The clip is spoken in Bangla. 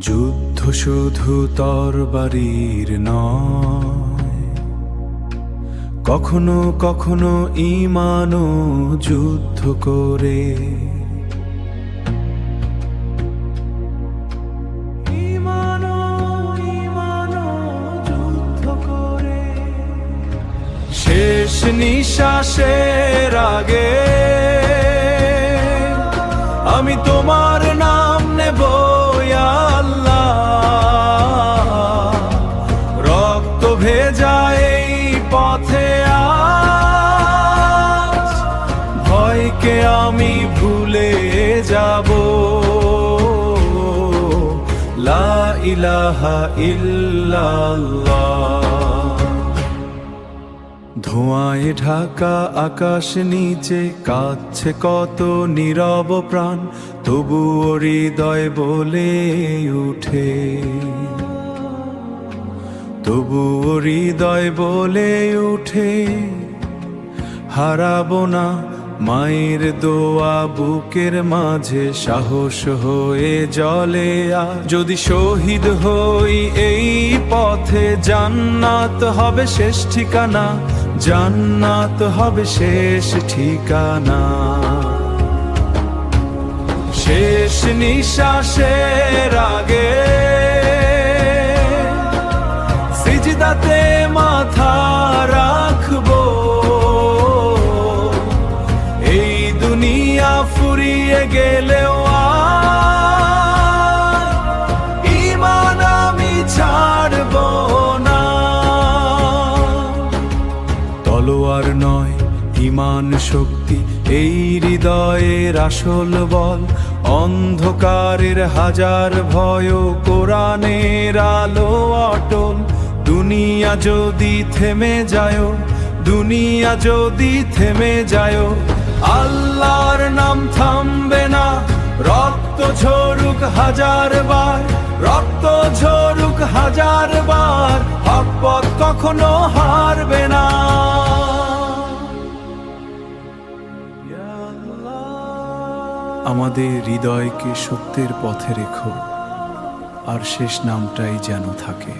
যুদ্ধ শুধু তরবারির নয়, কখনো কখনো ঈমানও যুদ্ধ করে। শেষ নিঃশ্বাসের আগে আমি তোমার নাম নেব ইয়া আল্লাহ। রক্ত ভেজা এই পথে আজ ভয়কে আমি ভুলে যাব। লা ইলাহা ইল্লাল্লাহ। ধোঁয়ায় ঢাকা আকাশ নিচে কাঁদছে কত নীরব প্রাণ, তবুও হৃদয় বলে উঠে, তবুও হৃদয় বলে উঠে হারাবো না মায়ের দোয়া বুকের মাঝে সাহস হয়ে জ্বলে। যদি শহীদ হই এই পথে জান্নাত হবে শেষ ঠিকানা, জান্নাত হবে শেষ ঠিকানা। শেষ নিঃশ্বাসের আগে সিজদাতে মাথা রাখবো, এই দুনিয়া ফুরিয়ে গেলেও ঈমান আমি ছাড়ব না। তলোয়ার নয় ঈমান শক্তি, এই হৃদয়ের আসল বল। অন্ধকারের হাজার ভয় কোরআনের আলো অটল। দুনিয়া যদি থেমে যায়, দুনিয়া যদি থেমে যায়, আল্লাহর নাম থামবে না। রক্ত ঝরুক হাজার বার, রক্ত ঝরুক হাজার বার, হক পথ কখনো হারবে না। আমাদের হৃদয়কে সত্যের পথে রেখো, আর শেষ নামটাই যেন থাকে।